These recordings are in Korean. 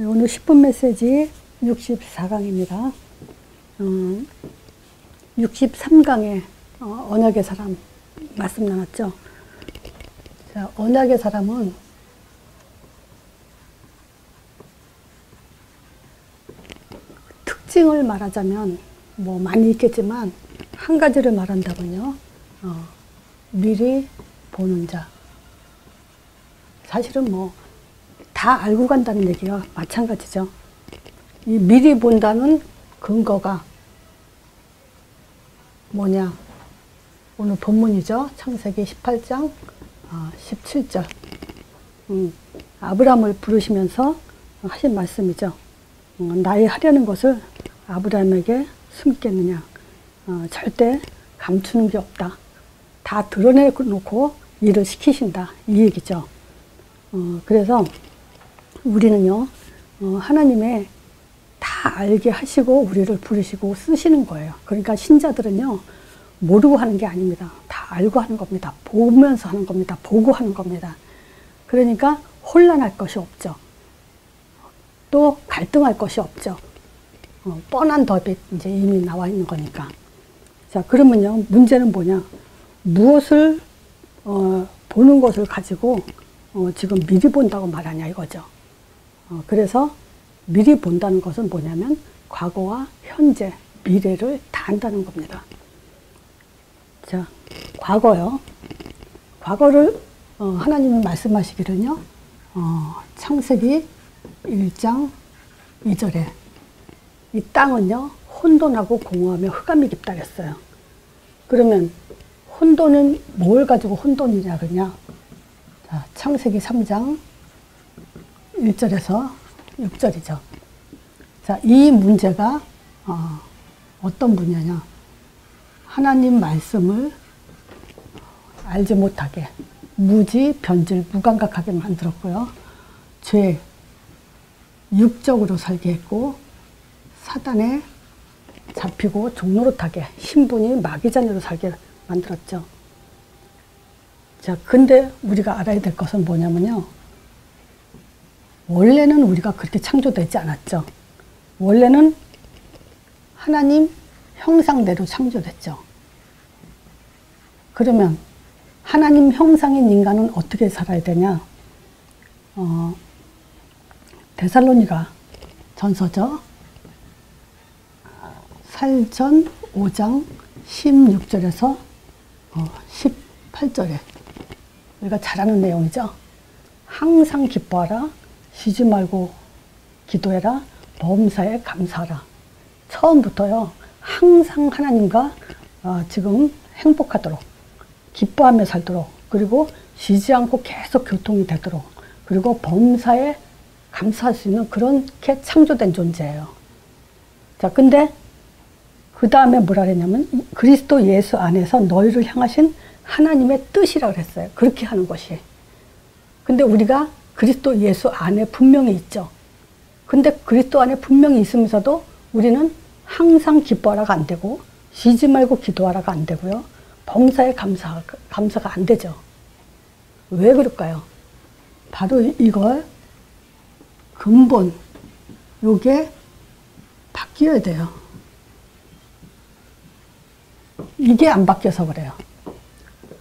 오늘 10분 메시지 64강입니다. 63강에 언약의 사람 말씀 나눴죠. 자, 언약의 사람은 특징을 말하자면 뭐 많이 있겠지만 한 가지를 말한다면요. 미리 보는 자. 사실은 뭐 다 알고 간다는 얘기가 마찬가지죠. 이 미리 본다는 근거가 뭐냐? 오늘 본문이죠. 창세기 18장 17절. 아브라함을 부르시면서 하신 말씀이죠. 나의 하려는 것을 아브라함에게 숨겠느냐. 절대 감추는 게 없다. 다 드러내놓고 일을 시키신다. 이 얘기죠. 그래서 우리는요, 하나님의 다 알게 하시고 우리를 부르시고 쓰시는 거예요. 그러니까 신자들은요, 모르고 하는 게 아닙니다. 다 알고 하는 겁니다. 보면서 하는 겁니다. 보고 하는 겁니다. 그러니까 혼란할 것이 없죠. 또 갈등할 것이 없죠. 뻔한 덫이 이제 이미 나와 있는 거니까. 자, 그러면요, 문제는 뭐냐? 무엇을 보는 것을 가지고 지금 미리 본다고 말하냐 이거죠. 그래서 미리 본다는 것은 뭐냐면 과거와 현재, 미래를 다 안다는 겁니다. 자, 과거요. 과거를 하나님이 말씀하시기를요. 창세기 1장 2절에 이 땅은요. 혼돈하고 공허하며 흑암이 깊다 그랬어요. 그러면 혼돈은 뭘 가지고 혼돈이냐 그러냐. 자, 창세기 3장 1절에서 6절이죠. 자, 이 문제가 어떤 분야냐. 하나님 말씀을 알지 못하게 무지, 변질, 무감각하게 만들었고요. 죄, 육적으로 살게 했고 사단에 잡히고 종노릇하게 신분이 마귀자녀로 살게 만들었죠. 자, 근데 우리가 알아야 될 것은 뭐냐면요. 원래는 우리가 그렇게 창조되지 않았죠. 원래는 하나님 형상대로 창조됐죠. 그러면 하나님 형상인 인간은 어떻게 살아야 되냐? 데살로니가 전서죠. 살전 5장 16절에서 18절에 우리가 잘 아는 내용이죠. 항상 기뻐하라. 쉬지 말고 기도해라. 범사에 감사하라. 처음부터요. 항상 하나님과 지금 행복하도록 기뻐하며 살도록 그리고 쉬지 않고 계속 교통이 되도록 그리고 범사에 감사할 수 있는 그렇게 창조된 존재예요. 자, 근데 그 다음에 뭐라 그랬냐면 그리스도 예수 안에서 너희를 향하신 하나님의 뜻이라고 그랬어요. 그렇게 하는 것이. 근데 우리가 그리스도 예수 안에 분명히 있죠. 근데 그리스도 안에 분명히 있으면서도 우리는 항상 기뻐하라가 안 되고 쉬지 말고 기도하라가 안 되고요. 범사에 감사가 안 되죠. 왜 그럴까요? 바로 이걸 근본 요게 바뀌어야 돼요. 이게 안 바뀌어서 그래요.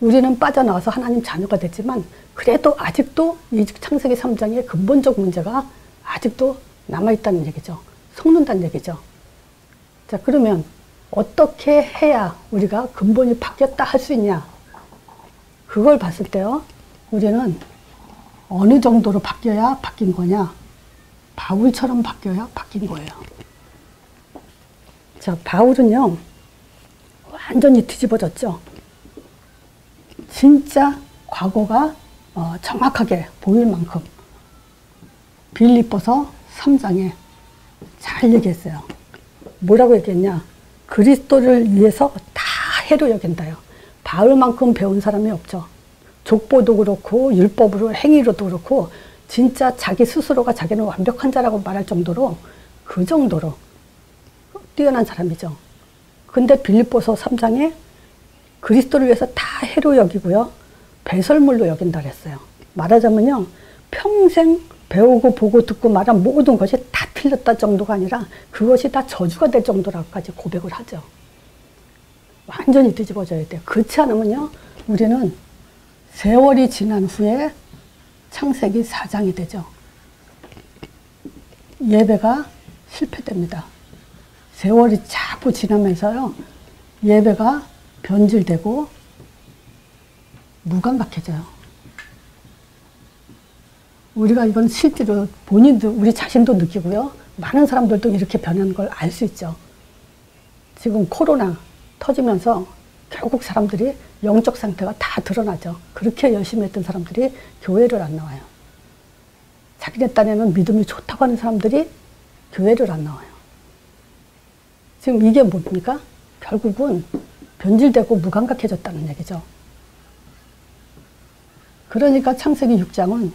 우리는 빠져나와서 하나님 자녀가 됐지만 그래도 아직도 이 창세기 3장의 근본적 문제가 아직도 남아있다는 얘기죠. 속는다는 얘기죠. 자, 그러면 어떻게 해야 우리가 근본이 바뀌었다 할 수 있냐? 그걸 봤을 때요. 우리는 어느 정도로 바뀌어야 바뀐 거냐? 바울처럼 바뀌어야 바뀐 거예요. 자, 바울은요. 완전히 뒤집어졌죠. 진짜 과거가 정확하게 보일 만큼 빌립보서 3장에 잘 얘기했어요. 뭐라고 얘기했냐? 그리스도를 위해서 다 해로 여긴다요. 바울만큼 배운 사람이 없죠. 족보도 그렇고 율법으로 행위로도 그렇고 진짜 자기 스스로가 자기는 완벽한 자라고 말할 정도로 그 정도로 뛰어난 사람이죠. 근데 빌립보서 3장에 그리스도를 위해서 다 해로 여기고요. 배설물로 여긴다 그랬어요. 말하자면요. 평생 배우고 보고 듣고 말한 모든 것이 다 틀렸다 정도가 아니라 그것이 다 저주가 될 정도라고까지 고백을 하죠. 완전히 뒤집어져야 돼요. 그렇지 않으면요, 우리는 세월이 지난 후에 창세기 4장이 되죠. 예배가 실패됩니다. 세월이 자꾸 지나면서요, 예배가 변질되고 무감각해져요. 우리가 이건 실제로 본인도, 우리 자신도 느끼고요, 많은 사람들도 이렇게 변하는 걸 알 수 있죠. 지금 코로나 터지면서 결국 사람들이 영적 상태가 다 드러나죠. 그렇게 열심히 했던 사람들이 교회를 안 나와요. 자기네 딴에는 믿음이 좋다고 하는 사람들이 교회를 안 나와요. 지금 이게 뭡니까? 결국은 변질되고 무감각해졌다는 얘기죠. 그러니까 창세기 6장은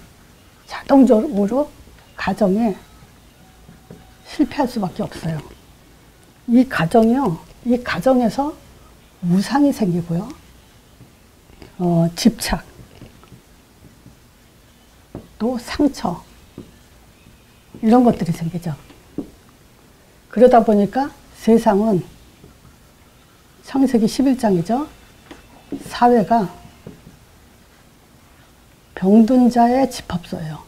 자동적으로 가정에 실패할 수밖에 없어요. 이 가정이요, 이 가정에서 우상이 생기고요, 집착, 또 상처, 이런 것들이 생기죠. 그러다 보니까 세상은 창세기 11장이죠. 사회가 병든 자의 집합소예요.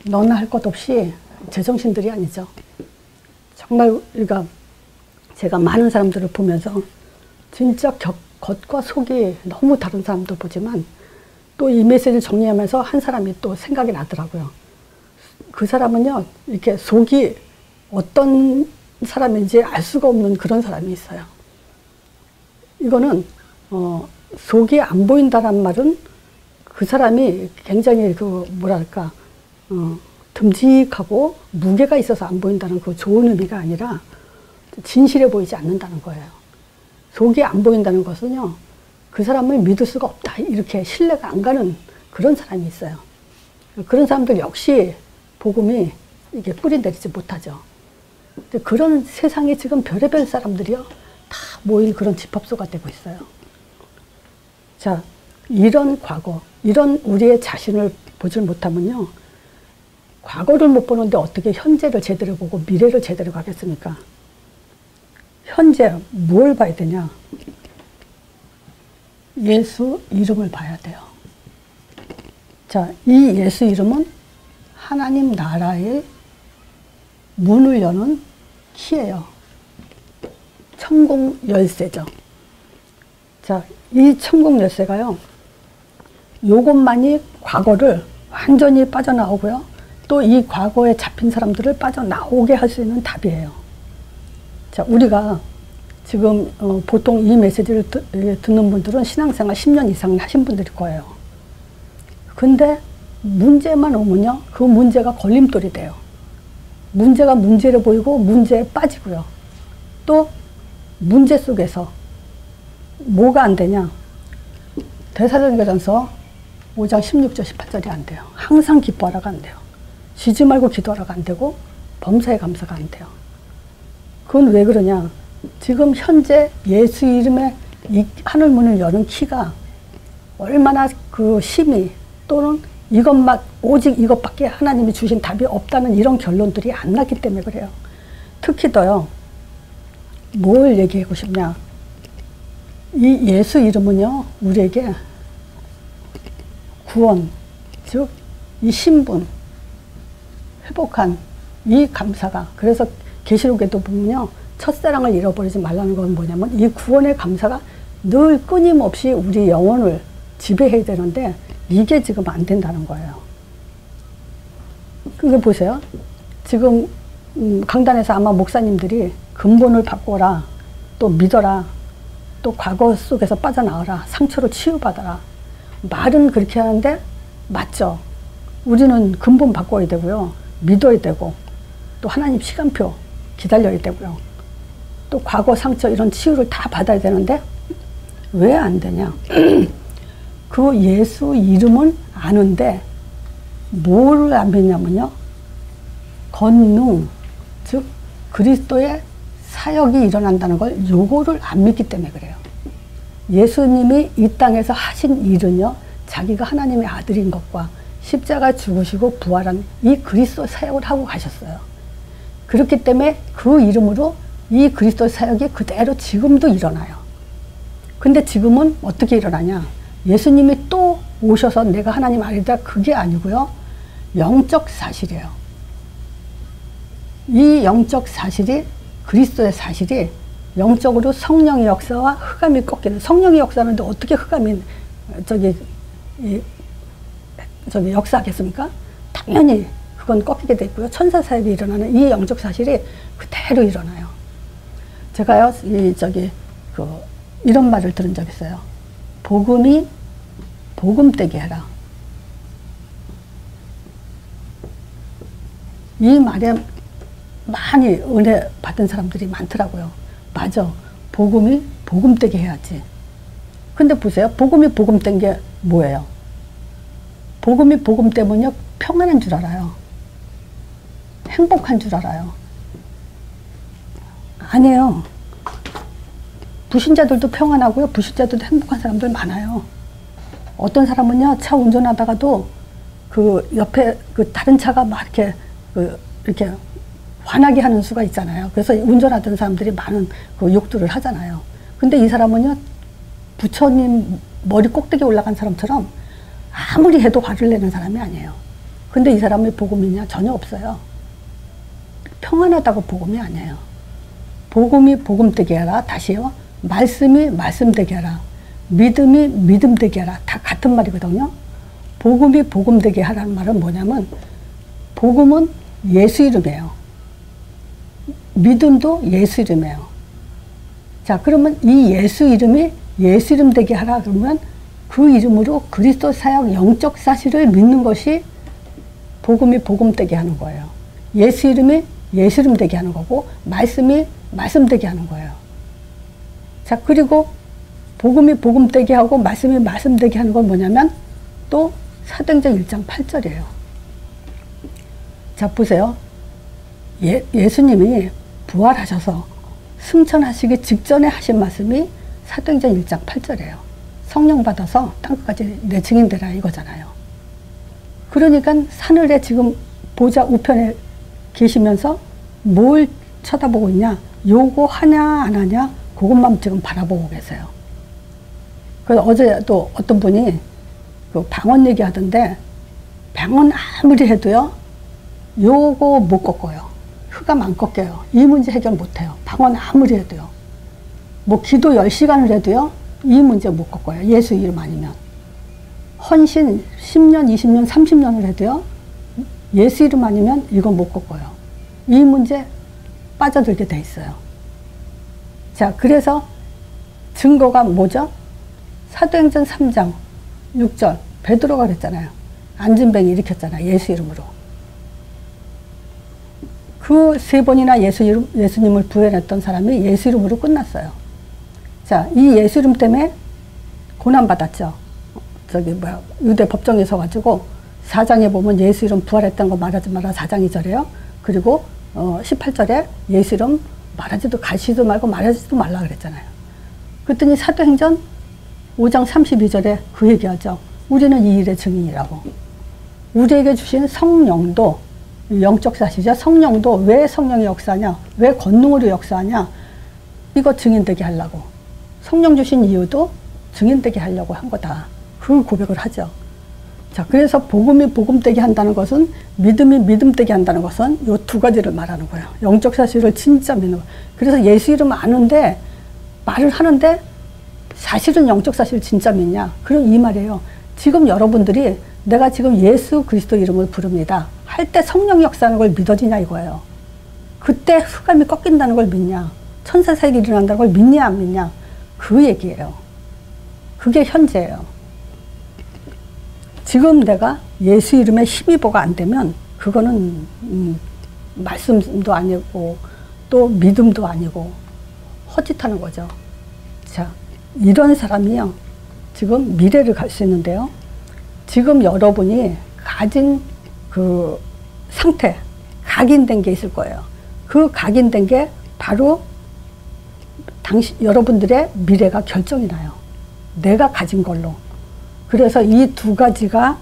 너나 할 것 없이 제정신들이 아니죠. 정말 우리가, 제가 많은 사람들을 보면서 진짜 겉과 속이 너무 다른 사람도 보지만 또 이 메시지를 정리하면서 한 사람이 또 생각이 나더라고요. 그 사람은요, 이렇게 속이 어떤 사람인지 알 수가 없는 그런 사람이 있어요. 이거는 속이 안 보인다는 말은 그 사람이 굉장히 뭐랄까, 듬직하고 무게가 있어서 안 보인다는 그 좋은 의미가 아니라 진실해 보이지 않는다는 거예요. 속이 안 보인다는 것은요, 그 사람을 믿을 수가 없다, 이렇게 신뢰가 안 가는 그런 사람이 있어요. 그런 사람들 역시 복음이 이게 뿌리 내리지 못하죠. 근데 그런 세상에 지금 별의별 사람들이요, 다 모인 그런 집합소가 되고 있어요. 자, 이런 과거, 이런 우리의 자신을 보질 못하면요, 과거를 못 보는데 어떻게 현재를 제대로 보고 미래를 제대로 가겠습니까? 현재 뭘 봐야 되냐? 예수 이름을 봐야 돼요. 자, 이 예수 이름은 하나님 나라의 문을 여는 키예요. 천국 열쇠죠. 자, 이 천국 열쇠가요, 요것만이 과거를 완전히 빠져나오고요, 또 이 과거에 잡힌 사람들을 빠져나오게 할 수 있는 답이에요. 자, 우리가 지금 보통 이 메시지를 듣는 분들은 신앙생활 10년 이상 하신 분들일 거예요. 근데 문제만 오면요, 그 문제가 걸림돌이 돼요. 문제가 문제로 보이고 문제에 빠지고요. 또 문제 속에서 뭐가 안 되냐? 데살로니가전서 5장 16절 18절이 안 돼요. 항상 기뻐하라가 안 돼요. 쉬지 말고 기도하라가 안 되고 범사에 감사가 안 돼요. 그건 왜 그러냐? 지금 현재 예수 이름의 이 하늘문을 여는 키가 얼마나 그 심히, 또는 이것만, 오직 이것밖에 하나님이 주신 답이 없다는 이런 결론들이 안 났기 때문에 그래요. 특히 더요, 뭘 얘기하고 싶냐? 이 예수 이름은요, 우리에게 구원, 즉 이 신분, 회복한 이 감사가, 그래서 계시록에도 보면요, 첫사랑을 잃어버리지 말라는 건 뭐냐면 이 구원의 감사가 늘 끊임없이 우리 영혼을 지배해야 되는데 이게 지금 안 된다는 거예요. 그게 보세요. 지금 강단에서 아마 목사님들이 근본을 바꿔라, 또 믿어라, 또 과거 속에서 빠져나와라, 상처로 치유받아라, 말은 그렇게 하는데 맞죠. 우리는 근본 바꿔야 되고요, 믿어야 되고, 또 하나님 시간표 기다려야 되고요, 또 과거 상처 이런 치유를 다 받아야 되는데 왜 안 되냐? 그 예수 이름은 아는데 뭐를 안 믿냐면요, 권능, 즉 그리스도의 사역이 일어난다는 걸 요거를 안 믿기 때문에 그래요. 예수님이 이 땅에서 하신 일은요, 자기가 하나님의 아들인 것과 십자가 죽으시고 부활한 이 그리스도 사역을 하고 가셨어요. 그렇기 때문에 그 이름으로 이 그리스도 사역이 그대로 지금도 일어나요. 근데 지금은 어떻게 일어나냐? 예수님이 또 오셔서 내가 하나님 아니다, 그게 아니고요. 영적 사실이에요. 이 영적 사실이, 그리스도의 사실이 영적으로 성령의 역사와 흑암이 꺾이는, 성령의 역사는데 어떻게 흑암이 역사하겠습니까? 당연히 그건 꺾이게 돼 있고요. 천사 사역이 일어나는 이 영적 사실이 그대로 일어나요. 제가요, 이런 말을 들은 적 있어요. 복음이 복음되게 해라. 이 말에 많이 은혜 받은 사람들이 많더라고요. 맞아. 복음이 복음되게 해야지. 근데 보세요. 복음이 복음된 게 뭐예요? 복음이 복음되면요, 평안한 줄 알아요. 행복한 줄 알아요. 아니에요. 불신자들도 평안하고요, 불신자들도 행복한 사람들 많아요. 어떤 사람은요, 차 운전하다가도 그 옆에 그 다른 차가 막 이렇게 화나게 하는 수가 있잖아요. 그래서 운전하던 사람들이 많은 그 욕들을 하잖아요. 근데 이 사람은요, 부처님 머리 꼭대기 올라간 사람처럼 아무리 해도 화를 내는 사람이 아니에요. 근데 이 사람의 복음이냐? 전혀 없어요. 평안하다고 복음이 아니에요. 복음이 복음되게 하라. 다시요. 말씀이 말씀되게 하라. 믿음이 믿음되게 하라. 다 같은 말이거든요. 복음이 복음되게 하라는 말은 뭐냐면, 복음은 예수 이름이에요. 믿음도 예수 이름이에요. 자, 그러면 이 예수 이름이 예수 이름 되게 하라 그러면 그 이름으로 그리스도 사역 영적 사실을 믿는 것이 복음이 복음되게 하는 거예요. 예수 이름이 예수 이름 되게 하는 거고, 말씀이 말씀 되게 하는 거예요. 자, 그리고 복음이 복음되게 하고 말씀이 말씀되게 하는 건 뭐냐면 또 사도행전 1장 8절이에요. 자, 보세요. 예수님이 부활하셔서 승천하시기 직전에 하신 말씀이 사도행전 1장 8절이에요. 성령 받아서 땅끝까지 내 증인 되라 이거잖아요. 그러니까 하늘에 지금 보좌 우편에 계시면서 뭘 쳐다보고 있냐? 요거 하냐 안 하냐? 그것만 지금 바라보고 계세요. 그래서 어제도 어떤 분이 그 방언 얘기하던데, 방언 아무리 해도요, 요거 못 꺾어요. 흑암 안 꺾여요. 이 문제 해결 못 해요. 방언 아무리 해도요. 뭐 기도 10시간을 해도요, 이 문제 못 꺾어요. 예수 이름 아니면. 헌신 10년, 20년, 30년을 해도요, 예수 이름 아니면 이거 못 꺾어요. 이 문제 빠져들게 돼 있어요. 자, 그래서 증거가 뭐죠? 사도행전 3장 6절 베드로가 그랬잖아요. 안진뱅이 일으켰잖아요. 예수 이름으로. 그 3번이나 예수님을 부인했던 사람이 예수 이름으로 끝났어요. 자, 이 예수 이름 때문에 고난받았죠. 유대 법정에 서가지고 4장에 보면 예수 이름 부활했던 거 말하지 마라 4장 2절에요. 그리고 18절에 예수 이름 가시도 말고 말하지도 말라 그랬잖아요. 그랬더니 사도행전 5장 32절에 그 얘기하죠. 우리는 이 일의 증인이라고. 우리에게 주신 성령도 영적 사실이죠. 성령도 왜 성령이 역사하냐? 왜 권능으로 역사하냐? 이거 증인되게 하려고. 성령 주신 이유도 증인되게 하려고 한 거다. 그 고백을 하죠. 자, 그래서 복음이 복음되게 한다는 것은, 믿음이 믿음되게 한다는 것은 요 두 가지를 말하는 거예요. 영적 사실을 진짜 믿는 거예요. 그래서 예수 이름 아는데, 말을 하는데 사실은 영적 사실을 진짜 믿냐? 그럼 이 말이에요. 지금 여러분들이 내가 지금 예수 그리스도 이름을 부릅니다 할 때 성령 역사하는 걸 믿어지냐 이거예요. 그때 흑암이 꺾인다는 걸 믿냐? 천사 사역이 일어난다는 걸 믿냐 안 믿냐? 그 얘기예요. 그게 현재예요. 지금 내가 예수 이름에 힘입어가 안 되면 그거는 말씀도 아니고 또 믿음도 아니고 헛짓하는 거죠. 자, 이런 사람이요, 지금 미래를 갈 수 있는데요, 지금 여러분이 가진 그 상태, 각인된 게 있을 거예요. 그 각인된 게 바로 여러분들의 미래가 결정이 나요. 내가 가진 걸로. 그래서 이 두 가지가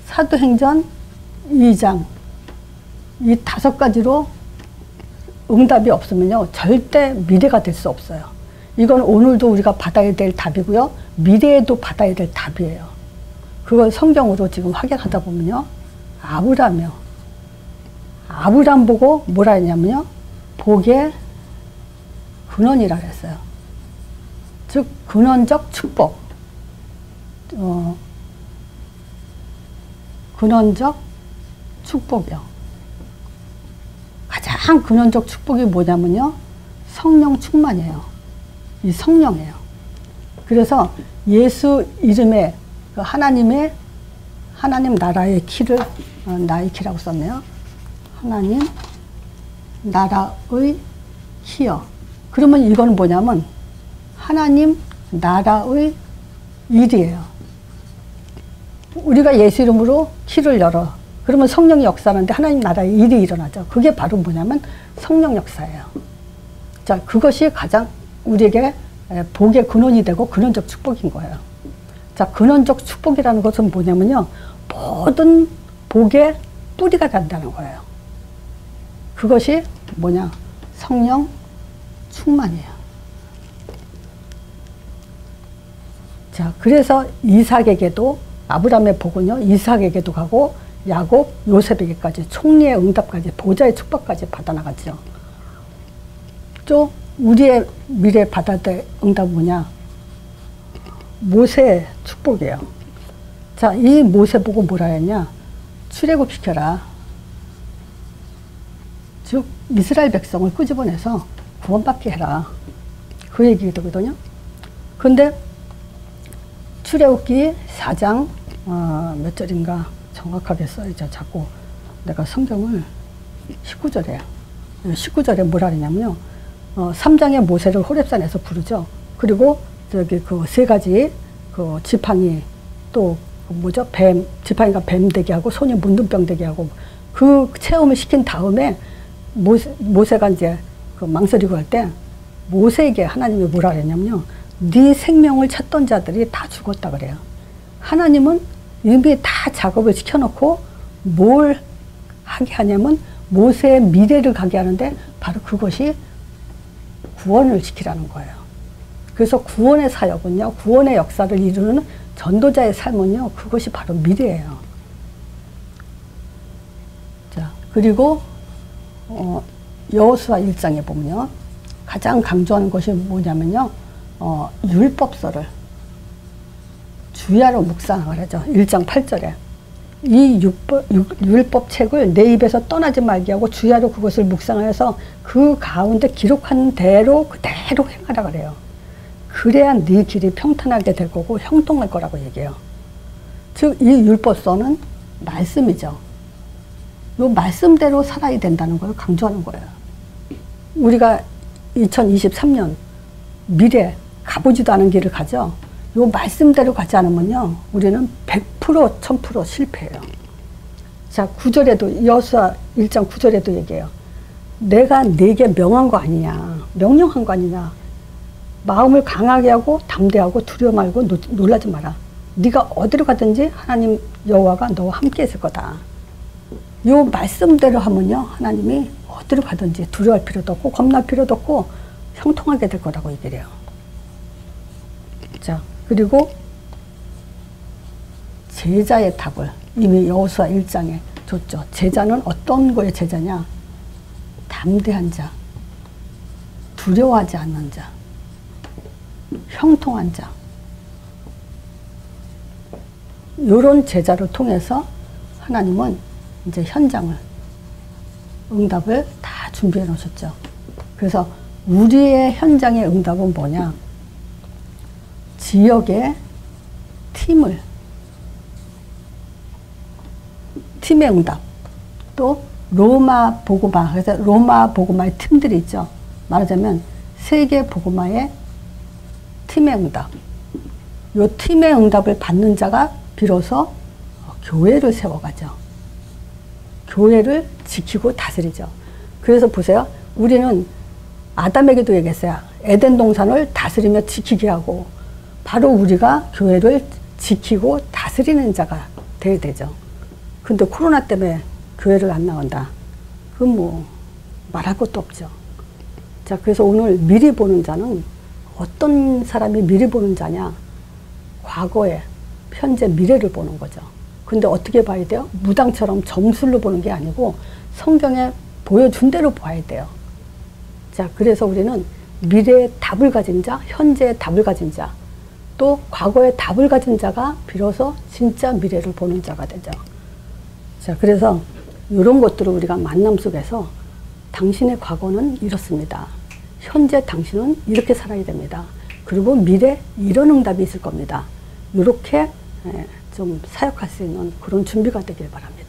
사도행전 2장 이 5가지로 응답이 없으면요 절대 미래가 될 수 없어요. 이건 오늘도 우리가 받아야 될 답이고요, 미래에도 받아야 될 답이에요. 그걸 성경으로 지금 확인하다 보면요, 아브람 보고 뭐라 했냐면요, 복의 근원이라 그랬어요. 즉 근원적 축복, 근원적 축복이요. 가장 근원적 축복이 뭐냐면요, 성령 충만이에요. 이 성령이에요. 그래서 예수 이름에 그 하나님 나라의 키를 나의 키라고 썼네요. 하나님 나라의 키요. 그러면 이건 뭐냐면 하나님 나라의 일이에요. 우리가 예수 이름으로 키를 열어. 그러면 성령이 역사하는데 하나님 나라의 일이 일어나죠. 그게 바로 뭐냐면 성령 역사예요. 자, 그것이 가장 우리에게 복의 근원이 되고 근원적 축복인 거예요. 자, 근원적 축복이라는 것은 뭐냐면요, 모든 복의 뿌리가 된다는 거예요. 그것이 뭐냐, 성령 충만이에요. 자, 그래서 이삭에게도, 아브라함의 복은요, 이삭에게도 가고 야곱, 요셉에게까지, 총리의 응답까지, 보좌의 축복까지 받아나가죠. 또 우리의 미래 받아야 될 응답은 뭐냐, 모세의 축복이에요. 자, 이 모세 보고 뭐라 했냐, 출애굽시켜라. 즉 이스라엘 백성을 끄집어내서 구원받게 해라. 그 얘기거든요. 근데 출애굽기 4장 몇 절인가 정확하게 써야죠. 자꾸 내가 성경을 19절에 뭐라 그러냐면요, 3장의 모세를 호렙산에서 부르죠. 그리고 저기 그 3가지 그 지팡이, 또 뭐죠, 뱀, 지팡이가 뱀 되게 하고 손이 문둥병 되게 하고, 그 체험을 시킨 다음에 모세가 이제 그 망설이고 할 때 모세에게 하나님이 뭐라 그랬냐면요, 네 생명을 찾던 자들이 다 죽었다 그래요. 하나님은 이미 다 작업을 시켜놓고 뭘 하게 하냐면 모세의 미래를 가게 하는데 바로 그것이 구원을 시키라는 거예요. 그래서 구원의 사역은요, 구원의 역사를 이루는 전도자의 삶은요, 그것이 바로 미래예요. 자, 그리고 여호수아 1장에 보면요, 가장 강조하는 것이 뭐냐면요, 율법서를 주야로 묵상을 하죠. 1장 8절에 이 율법 책을 내 입에서 떠나지 말게 하고 주야로 그것을 묵상하여서 그 가운데 기록한 대로 그대로 행하라 그래요. 그래야 네 길이 평탄하게 될 거고 형통할 거라고 얘기해요. 즉 이 율법서는 말씀이죠. 요 말씀대로 살아야 된다는 걸 강조하는 거예요. 우리가 2023년 미래 가보지도 않은 길을 가죠. 요 말씀대로 가지 않으면요, 우리는 100% 1000% 실패해요. 자, 9절에도, 여호수아 1장 9절에도 얘기해요. 내가 네게 명한 거 아니냐, 명령한 거 아니냐. 마음을 강하게 하고 담대하고 두려워 말고 놀라지 마라. 네가 어디로 가든지 하나님 여호와가 너와 함께 있을 거다. 요 말씀대로 하면요, 하나님이 어디로 가든지 두려워할 필요도 없고 겁날 필요도 없고 형통하게 될 거라고 얘기를 해요. 자, 그리고 제자의 답을 이미 여호수아 1장에 줬죠. 제자는 어떤 거의 제자냐, 담대한 자, 두려워하지 않는 자, 형통한 자, 이런 제자를 통해서 하나님은 이제 현장을, 응답을 다 준비해 놓으셨죠. 그래서 우리의 현장의 응답은 뭐냐, 지역의 팀의 응답, 또 로마 복음화, 그래서 로마 복음화의 팀들이 있죠. 말하자면 세계 복음화의 팀의 응답, 요 팀의 응답을 받는 자가 비로소 교회를 세워가죠. 교회를 지키고 다스리죠. 그래서 보세요. 우리는 아담에게도 얘기했어요. 에덴 동산을 다스리며 지키게 하고 바로 우리가 교회를 지키고 다스리는 자가 돼야 되죠. 근데 코로나 때문에 교회를 안 나온다. 그건 뭐 말할 것도 없죠. 자, 그래서 오늘 미리 보는 자는 어떤 사람이 미리 보는 자냐? 과거에, 현재, 미래를 보는 거죠. 근데 어떻게 봐야 돼요? 무당처럼 점술로 보는 게 아니고 성경에 보여준 대로 봐야 돼요. 자, 그래서 우리는 미래의 답을 가진 자, 현재의 답을 가진 자, 또 과거의 답을 가진 자가 비로소 진짜 미래를 보는 자가 되죠. 자, 그래서 이런 것들을 우리가 만남 속에서 당신의 과거는 이렇습니다. 현재 당신은 이렇게 살아야 됩니다. 그리고 미래 이런 응답이 있을 겁니다. 이렇게 좀 사역할 수 있는 그런 준비가 되길 바랍니다.